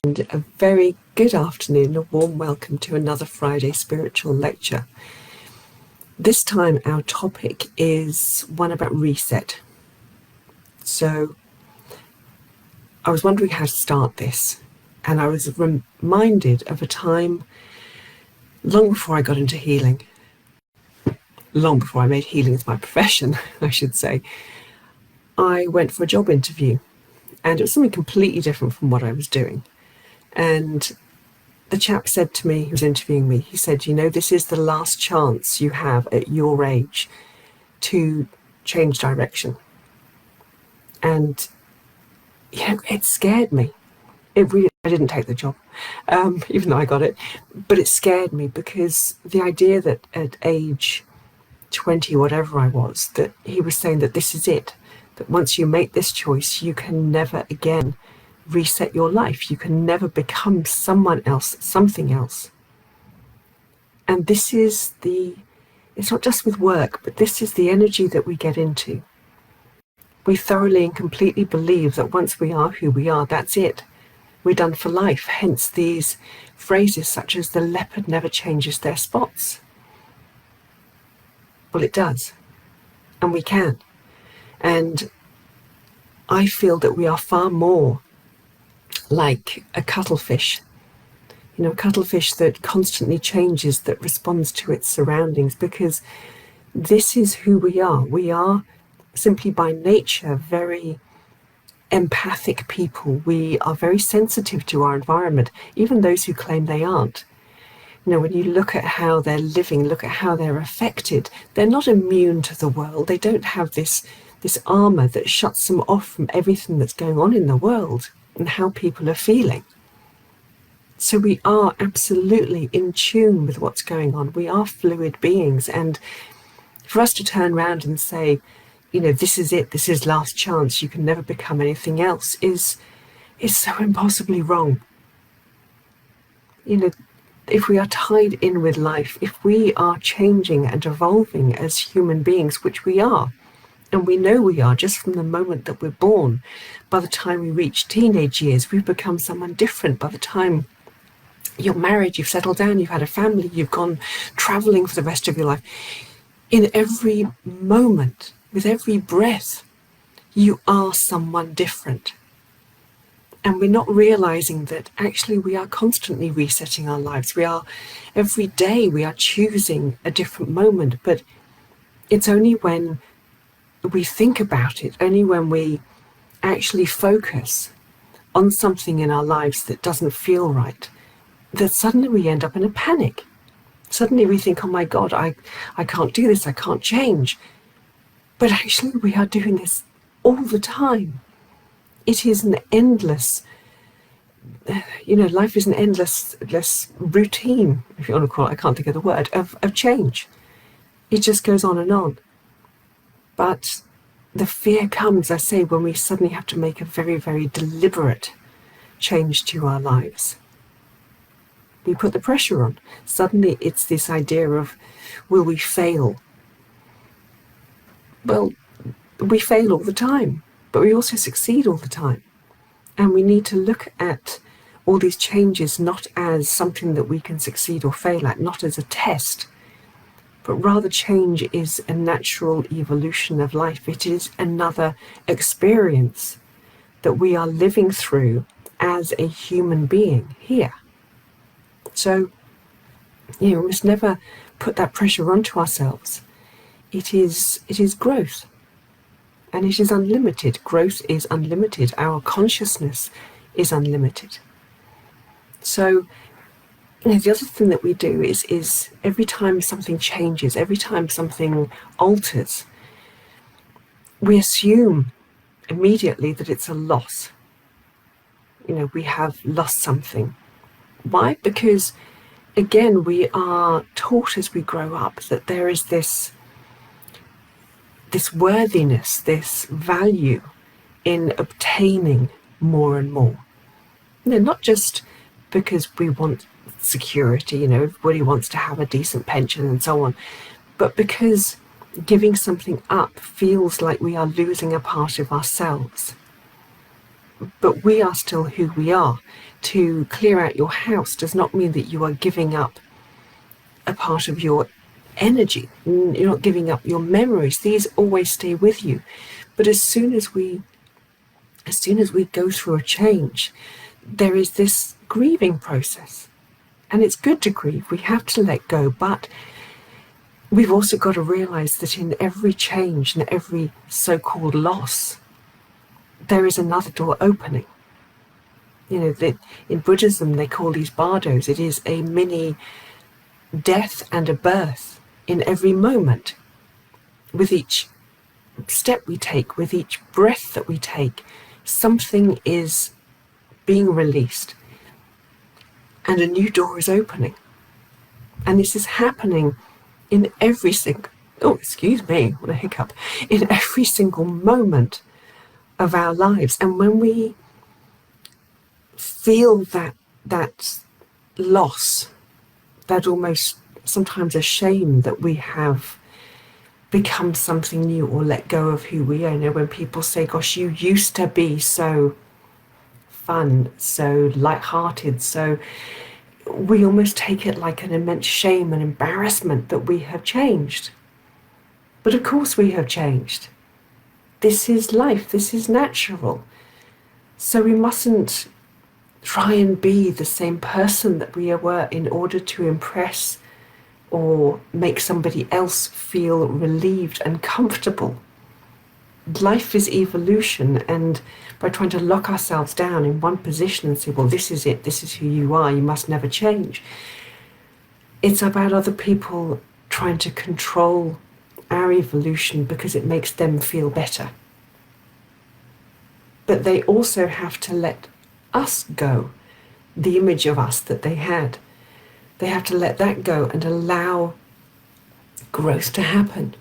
And a very good afternoon, a warm welcome to another Friday spiritual lecture. This time our topic is one about reset. So I was wondering how to start this, and I was reminded of a time long before I got into healing, long before I made healing as my profession, I should say. I went for a job interview, and it was something completely different from what I was doing. And the chap said to me, who was interviewing me, he said, this is the last chance you have at your age to change direction. And, it scared me. I didn't take the job, even though I got it, but it scared me because the idea that at age 20, whatever I was, that he was saying that this is it, that once you make this choice, you can never again reset your life. You can never become someone else, something else. And this is it's not just with work, but this is the energy that we get into. We thoroughly and completely believe that once we are who we are, that's it. We're done for life. Hence these phrases such as the leopard never changes their spots. Well, it does. And we can. And I feel that we are far more like a cuttlefish. A cuttlefish that constantly changes, that responds to its surroundings, because this is who we are. We are simply by nature very empathic people. We are very sensitive to our environment, even those who claim they aren't. When you look at how they're living, look at how they're affected, they're not immune to the world. They don't have this armor that shuts them off from everything that's going on in the world and how people are feeling. So we are absolutely in tune with what's going on. We are fluid beings, and for us to turn around and say, this is it, this is last chance, you can never become anything else, is so impossibly wrong. If we are tied in with life, if we are changing and evolving as human beings, which we are, and we know we are just from the moment that we're born, by the time we reach teenage years, we've become someone different. By the time you're married, you've settled down, you've had a family, you've gone traveling for the rest of your life. In every moment, with every breath, you are someone different. And we're not realizing that actually we are constantly resetting our lives. Every day we are choosing a different moment, but it's only when we think about it, only when we actually focus on something in our lives that doesn't feel right, that suddenly we end up in a panic. Suddenly we think, oh my God, I can't do this, I can't change. But actually we are doing this all the time. It is an endless, life is an endless routine, if you want to call it, I can't think of the word, of change. It just goes on and on. But the fear comes, I say, when we suddenly have to make a very, very deliberate change to our lives. We put the pressure on. Suddenly it's this idea of, will we fail? Well, we fail all the time, but we also succeed all the time. And we need to look at all these changes not as something that we can succeed or fail at, not as a test, but rather change is a natural evolution of life. It is another experience that we are living through as a human being here. So, we must never put that pressure onto ourselves. It is growth, and it is unlimited. Growth is unlimited. Our consciousness is unlimited. So, the other thing that we do is every time something changes, every time something alters, we assume immediately that it's a loss. We have lost something. Why? Because, again, we are taught as we grow up that there is this worthiness, this value in obtaining more and more. Not just because we want security, everybody wants to have a decent pension and so on, but because giving something up feels like we are losing a part of ourselves. but we are still who we are. To clear out your house does not mean that you are giving up a part of your energy. You're not giving up your memories. These always stay with you. But as soon as we go through a change, there is this grieving process. And it's good to grieve. We have to let go. But we've also got to realize that in every change and every so-called loss, there is another door opening. You know, that in Buddhism, they call these bardos. It is a mini death and a birth in every moment. With each step we take, with each breath that we take, something is being released and a new door is opening. And this is happening in every single, oh, excuse me, what a hiccup, in every single moment of our lives. And when we feel that loss, that almost sometimes a shame that we have become something new or let go of who we are. You know, when people say, gosh, you used to be so fun, so light-hearted, so we almost take it like an immense shame and embarrassment that we have changed. But of course we have changed. This is life, this is natural. So we mustn't try and be the same person that we were in order to impress or make somebody else feel relieved and comfortable. Life is evolution, and by trying to lock ourselves down in one position and say, well, this is it, this is who you are, you must never change, it's about other people trying to control our evolution because it makes them feel better. But they also have to let us go, the image of us that they had. They have to let that go and allow growth to happen.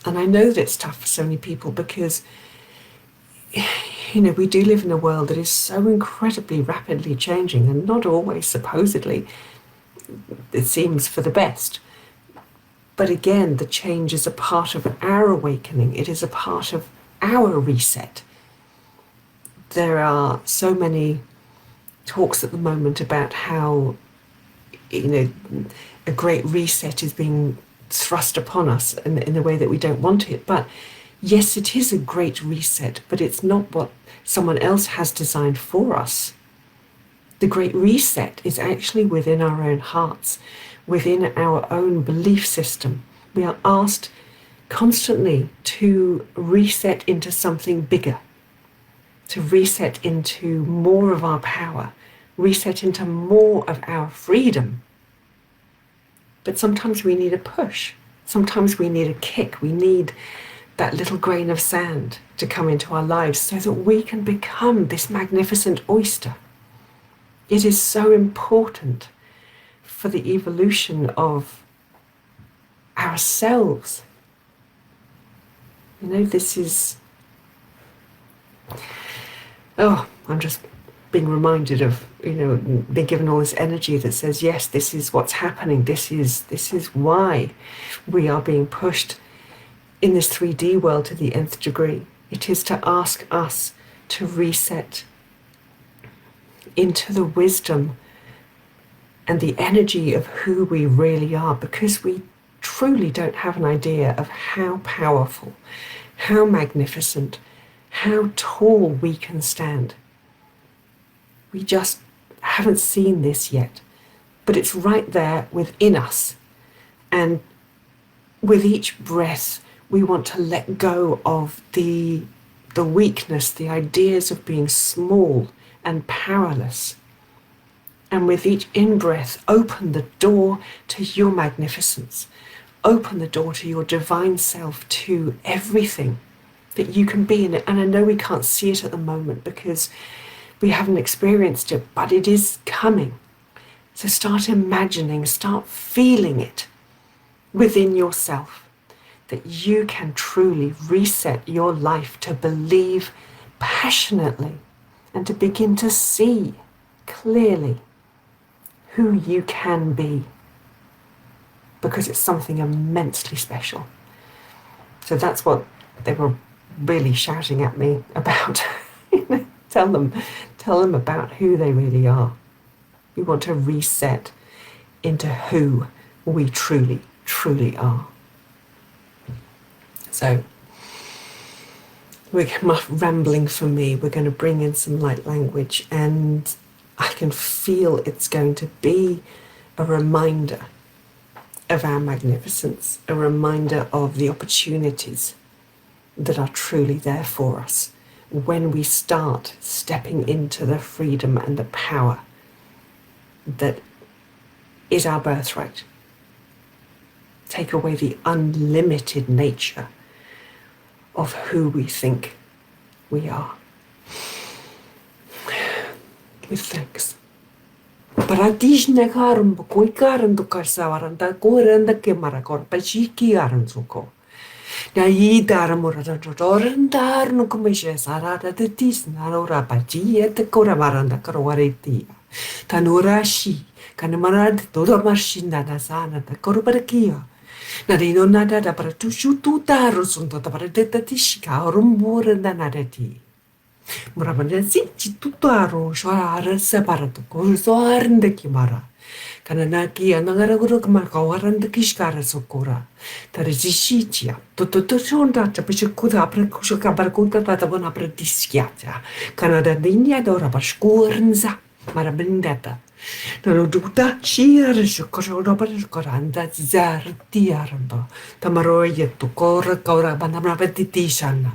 And I know that's tough for so many people because, you know, we do live in a world that is so incredibly rapidly changing, and not always, supposedly, it seems, for the best. But again, the change is a part of our awakening. It is a part of our reset. There are so many talks at the moment about how, you know, a great reset is being thrust upon us in a way that we don't want it. But yes, it is a great reset, but it's not what someone else has designed for us. The great reset is actually within our own hearts, within our own belief system. We are asked constantly to reset into something bigger, to reset into more of our power, reset into more of our freedom. But sometimes we need a push. Sometimes we need a kick. We need that little grain of sand to come into our lives so that we can become this magnificent oyster. It is so important for the evolution of ourselves. You know, this is... Oh, I'm just being reminded of, you know, being given all this energy that says, yes, this is what's happening. This is why we are being pushed in this 3D world to the nth degree. It is to ask us to reset into the wisdom and the energy of who we really are, because we truly don't have an idea of how powerful, how magnificent, how tall we can stand. We just haven't seen this yet, but it's right there within us. And with each breath, we want to let go of the weakness, the ideas of being small and powerless. And with each in-breath, open the door to your magnificence. Open the door to your divine self, to everything that you can be in it. And I know we can't see it at the moment because we haven't experienced it, but it is coming. So start imagining, start feeling it within yourself, that you can truly reset your life to believe passionately and to begin to see clearly who you can be, because it's something immensely special. So that's what they were really shouting at me about. tell them about who they really are. We want to reset into who we truly, truly are. So, we're rambling for me. We're going to bring in some light language, and I can feel it's going to be a reminder of our magnificence, a reminder of the opportunities that are truly there for us when we start stepping into the freedom and the power that is our birthright. Take away the unlimited nature of who we think we are. With thanks. Paradisne karum koi karan to karsawaran ta koranda ke marakor pachiki aran suko. Na idar moradoran dar no kumishe sarada de tis narora pachi et koramaranda karwareti. Tanurashi kanamarad todo marshinda da sana da korbarkia. Narino nada da para tu shutu taro sunto da para detta tishika rumore da nareti. Murabanda zici tutto aro shoara separato con soarnde kimara. Kananaki anangara kama kawaranda kishkara sokora. Tarizishitia. Toto sonda chapishukuda apre kushoka barkunta tatabona apre dischiata. Kanada dinia dora bashkurnza. Marabindeta. Nano duta shir shukoro barkoranda zartiarando. Tamaroye to kora kora banamra petitishana.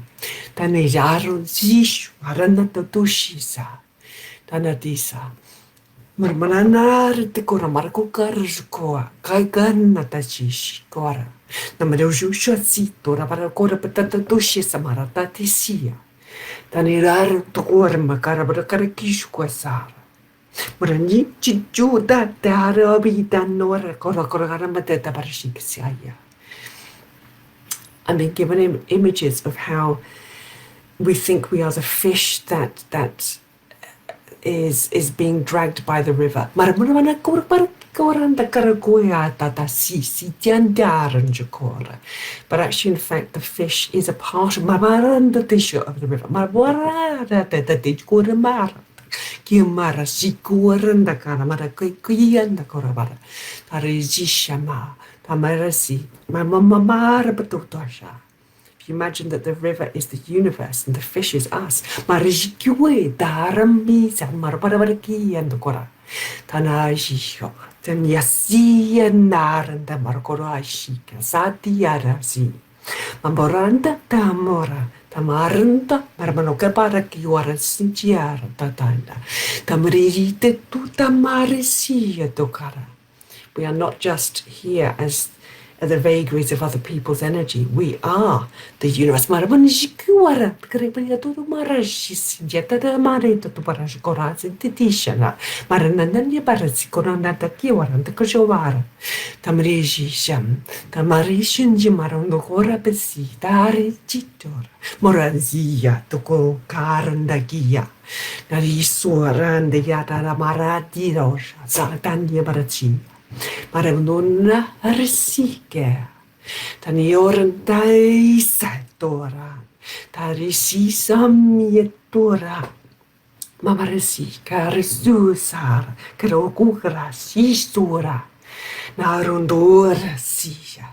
Tane yarun zishu aranda tushisa. Tanadisa. Murmananar te kora marco karskoa. Kaigan tachish kora. Namadoshu shazito para kora patata tushisa marata tisia. Tanirar to kora makara barakishkwa sara. Muranji chichu da darabi danora kora mateta barashiksia. I'm being given images of how we think we are the fish that is being dragged by the river. But actually, in fact, the fish is a part of the river. Kimara sikuranda kana mara kuyanda korabara. Tarijishama, tamarasi, mamamara patutosha. If you imagine that the river is the universe and the fish is us, marijikue daramisa marabarabaraki and the kora. Tanajisho, tanyasi and naranda markorashika, satiarasi. Mamboranda tamora. Tamaranta, marmanoka para kiwara sinchiara tatanda. Tamarite tu tamarisia tokara. We are not just here as the vagaries of other people's energy. We are the universe. Marmanishikuara, Karibia to Marashis, Jetta Marita to Parashkoras and Titishana, Maranania Parasikorana, the Kiwara, and the Koshovara, Tamriji Sham, Tamarishin Jimarondo Hora Pesi, Tari Chitor, Morazia, Toko Karandagia, Narisuaran, the Yatara Marati Rosha, Satania Barachi. Maravnuna risike. Tanioran taisatora. Tarisi samietora. Mamarisi karisusar. Karokukra sisura. Narundora sia.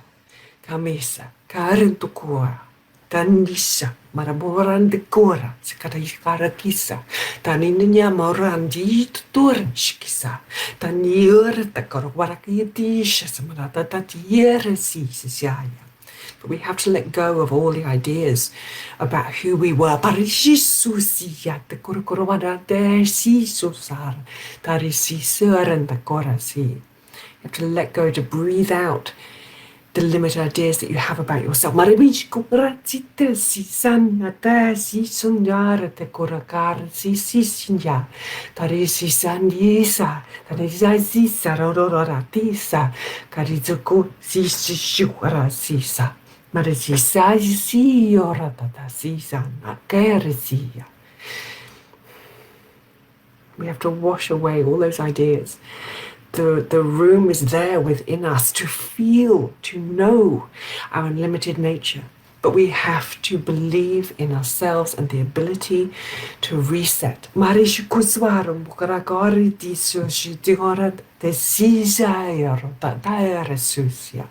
Kamisa karentukua. Tanisha maraboran de cora. Sekara kisa. Taninya moran di tutur shikisa. Taniur takorwarakiyadisha samarata tatiere si sisiaya. But we have to let go of all the ideas about who we were. Parisisusia te korkorwada de si susar. Tarisi suran takorasi. You have to let go, to breathe out the limited ideas that you have about yourself. Maribich kuratita si sanata si sunyara te korakar si sinya. Tari si sanyisa. Tari si sarororatisa. Karizuku si shukara sisa. Marisi si yoratata si sana kerisia. We have to wash away all those ideas. The room is there within us to feel, to know our unlimited nature, But we have to believe in ourselves and the ability to reset. Marish kuswarum bukarakari diso shitihorat de sisairo da daere susia.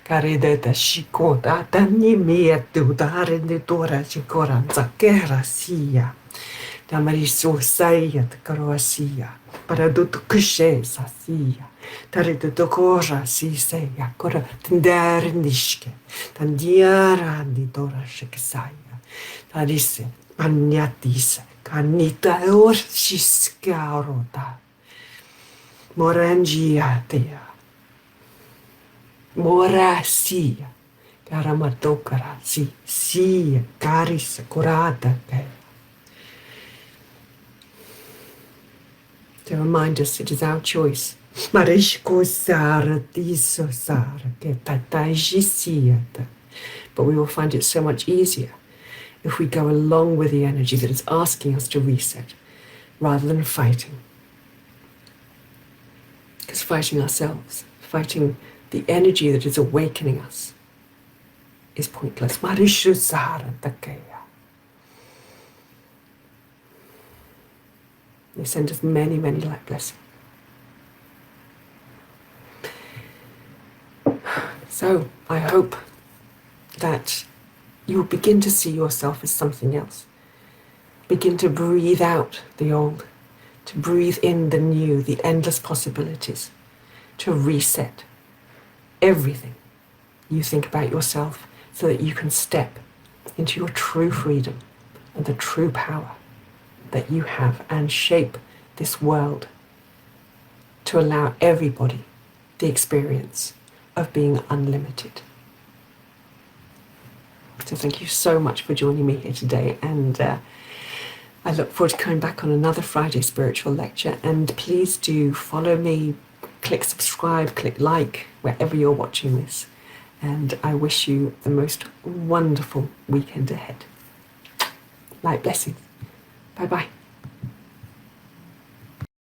Karide da shikota da nimietu da rendidora shikoran zakera sia. Da mariso sayat karoasia. Para dutu kushe sasia. Taride do kora si seya kora tender nishke. Tandiara di dora shekisaya. Tarise anyatis kanita or shiskaurota. Morangia tea. Morasia. Karamatokara si si karis kurata te. To remind us it is our choice. Marishko sara diso sara ke tatajisiata. But we will find it so much easier if we go along with the energy that is asking us to reset rather than fighting. Because fighting ourselves, fighting the energy that is awakening us, is pointless. Marishu sara takeya. They send us many, many light blessings. So I hope that you will begin to see yourself as something else. Begin to breathe out the old, to breathe in the new, the endless possibilities, to reset everything you think about yourself so that you can step into your true freedom and the true power that you have and shape this world to allow everybody the experience of being unlimited. So thank you so much for joining me here today, and I look forward to coming back on another Friday spiritual lecture. And please do follow me, click subscribe, click like wherever you're watching this, and I wish you the most wonderful weekend ahead. Light blessings. Bye bye.